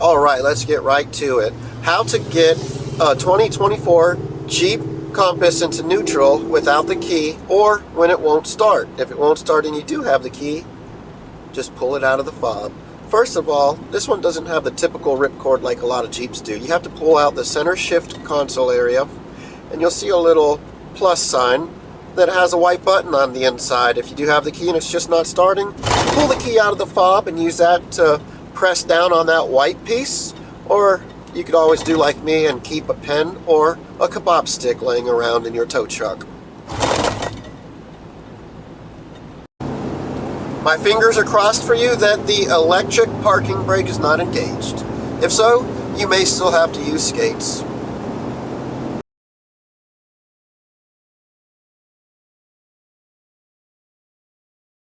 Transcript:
Alright, let's get right to it. How to get a 2024 Jeep Compass into neutral without the key, or when it won't start. If it won't start and you do have the key, just pull it out of the fob. First of all, this one doesn't have the typical ripcord like a lot of Jeeps do. You have to pull out the center shift console area, and you'll see a little plus sign that has a white button on the inside. If you do have the key and it's just not starting, pull the key out of the fob and use that to press down on that white piece, or you could always do like me and keep a pen or a kebab stick laying around in your tow truck. My fingers are crossed for you that the electric parking brake is not engaged. If so, you may still have to use skates.